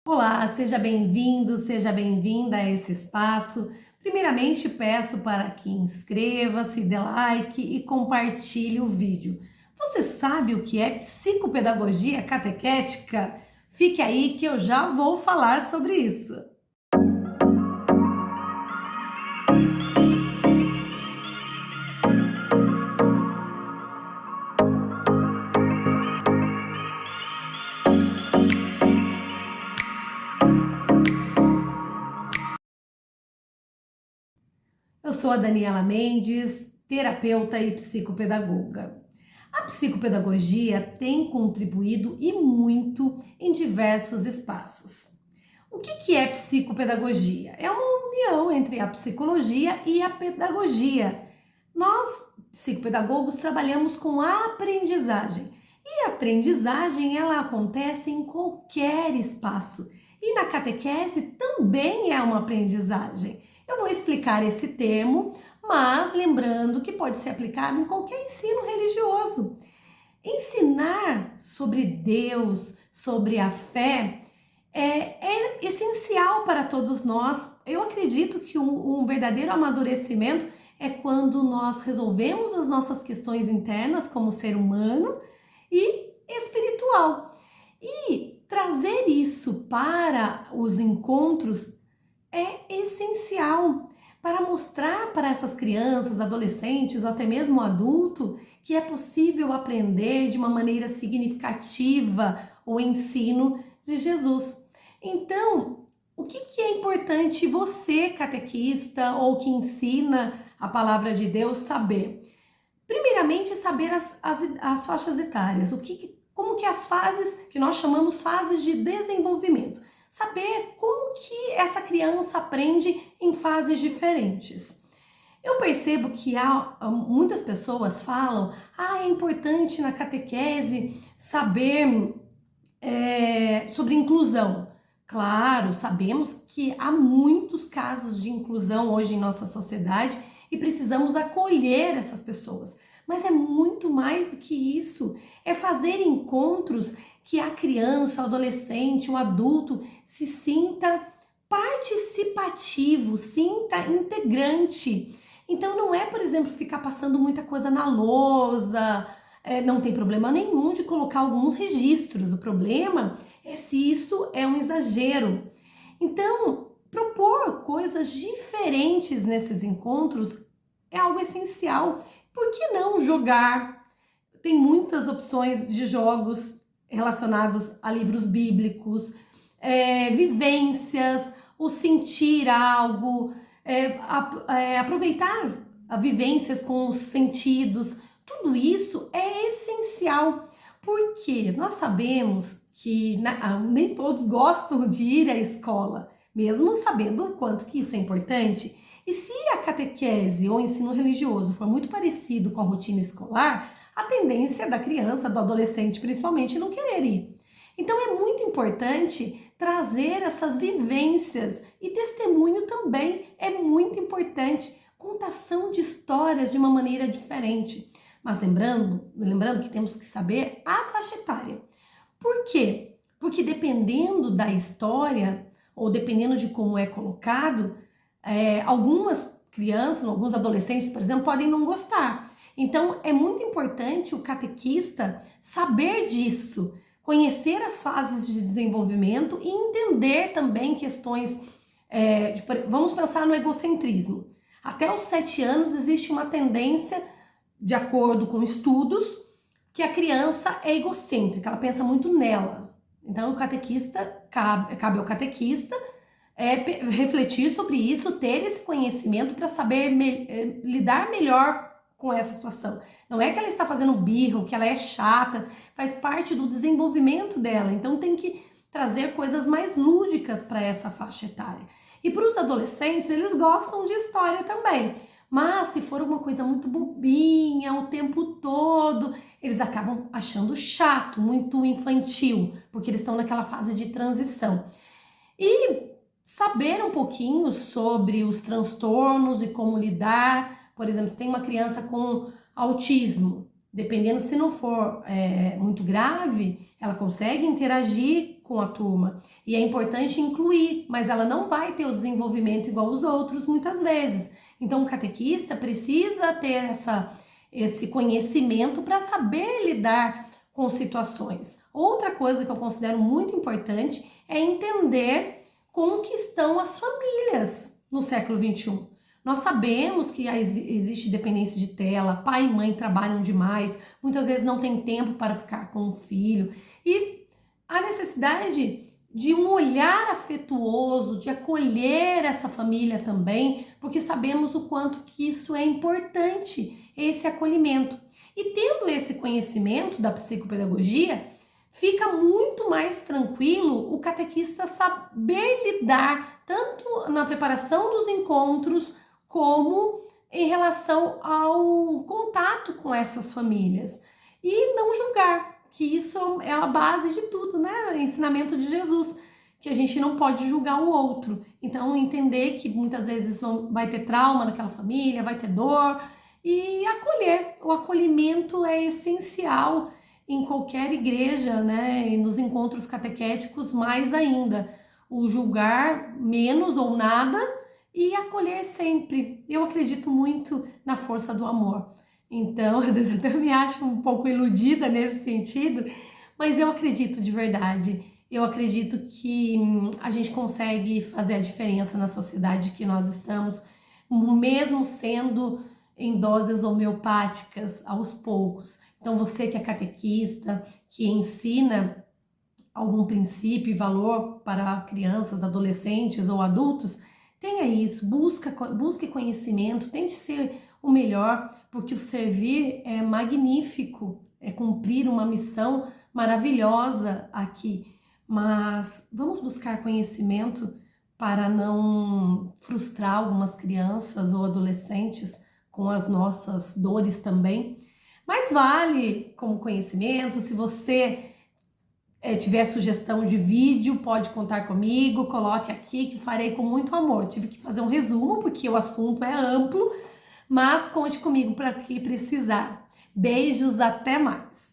Olá, seja bem-vindo, seja bem-vinda a esse espaço. Primeiramente, peço para que inscreva-se, dê like e compartilhe o vídeo. Você sabe o que é psicopedagogia catequética? Fique aí que eu já vou falar sobre isso. Eu sou a Daniela Mendes, terapeuta e psicopedagoga. A psicopedagogia tem contribuído e muito em diversos espaços. O que é psicopedagogia? É uma união entre a psicologia e a pedagogia. Nós, psicopedagogos, trabalhamos com a aprendizagem. E a aprendizagem, ela acontece em qualquer espaço. E na catequese também é uma aprendizagem. Eu vou explicar esse termo, mas lembrando que pode ser aplicado em qualquer ensino religioso. Ensinar sobre Deus, sobre a fé, é essencial para todos nós. Eu acredito que um verdadeiro amadurecimento é quando nós resolvemos as nossas questões internas como ser humano e espiritual. E trazer isso para os encontros é essencial para mostrar para essas crianças, adolescentes ou até mesmo adulto que é possível aprender de uma maneira significativa o ensino de Jesus. Então, o que é importante você, catequista ou que ensina a palavra de Deus, saber? Primeiramente, saber as faixas etárias, como que as fases que nós chamamos fases de desenvolvimento. Saber como que essa criança aprende em fases diferentes. Eu percebo que muitas pessoas falam, é importante na catequese saber sobre inclusão. Claro, sabemos que há muitos casos de inclusão hoje em nossa sociedade e precisamos acolher essas pessoas. Mas é muito mais do que isso. É fazer encontros que a criança, o adolescente, o adulto se sinta participativo, sinta integrante. Então não é, por exemplo, ficar passando muita coisa na lousa, não tem problema nenhum de colocar alguns registros. O problema é se isso é um exagero. Então, propor coisas diferentes nesses encontros é algo essencial. Por que não jogar? Tem muitas opções de jogos relacionados a livros bíblicos, vivências, o sentir algo, aproveitar as vivências com os sentidos. Tudo isso é essencial, porque nós sabemos que nem todos gostam de ir à escola, mesmo sabendo o quanto que isso é importante. E se a catequese ou ensino religioso for muito parecido com a rotina escolar, a tendência da criança, do adolescente principalmente, não querer ir. Então é muito importante trazer essas vivências e testemunho também é muito importante, contação de histórias de uma maneira diferente. Mas lembrando que temos que saber a faixa etária. Por quê? Porque dependendo da história ou dependendo de como é colocado, algumas crianças, alguns adolescentes, por exemplo, podem não gostar. Então, é muito importante o catequista saber disso, conhecer as fases de desenvolvimento e entender também questões. Vamos pensar no egocentrismo. Até os 7 anos existe uma tendência, de acordo com estudos, que a criança é egocêntrica, ela pensa muito nela. Então, cabe ao catequista refletir sobre isso, ter esse conhecimento para saber lidar melhor com essa situação. Não é que ela está fazendo birra, que ela é chata, faz parte do desenvolvimento dela. Então tem que trazer coisas mais lúdicas para essa faixa etária. E para os adolescentes, eles gostam de história também. Mas se for uma coisa muito bobinha o tempo todo, eles acabam achando chato, muito infantil, porque eles estão naquela fase de transição. E saber um pouquinho sobre os transtornos e como lidar. Por exemplo, se tem uma criança com autismo, dependendo, se não for muito grave, ela consegue interagir com a turma e é importante incluir, mas ela não vai ter o desenvolvimento igual os outros muitas vezes. Então, o catequista precisa ter esse conhecimento para saber lidar com situações. Outra coisa que eu considero muito importante é entender como que estão as famílias no século XXI. Nós sabemos que existe dependência de tela, pai e mãe trabalham demais, muitas vezes não tem tempo para ficar com o filho e a necessidade de um olhar afetuoso, de acolher essa família também, porque sabemos o quanto que isso é importante, esse acolhimento. E tendo esse conhecimento da psicopedagogia, fica muito mais tranquilo o catequista saber lidar tanto na preparação dos encontros como em relação ao contato com essas famílias. E não julgar, que isso é a base de tudo, né? O ensinamento de Jesus, que a gente não pode julgar o outro. Então, entender que muitas vezes vai ter trauma naquela família, vai ter dor, e acolher. O acolhimento é essencial em qualquer igreja, né? E nos encontros catequéticos, mais ainda. O julgar menos ou nada e acolher sempre. Eu acredito muito na força do amor. Então, às vezes até me acho um pouco iludida nesse sentido, mas eu acredito de verdade. Eu acredito que a gente consegue fazer a diferença na sociedade que nós estamos, mesmo sendo em doses homeopáticas aos poucos. Então, você que é catequista, que ensina algum princípio e valor para crianças, adolescentes ou adultos, tenha isso, busque conhecimento, tente ser o melhor, porque o servir é magnífico, é cumprir uma missão maravilhosa aqui, mas vamos buscar conhecimento para não frustrar algumas crianças ou adolescentes com as nossas dores também, mas vale como conhecimento. Se você tiver sugestão de vídeo, pode contar comigo, coloque aqui que farei com muito amor. Tive que fazer um resumo porque o assunto é amplo, mas conte comigo para que precisar. Beijos, até mais!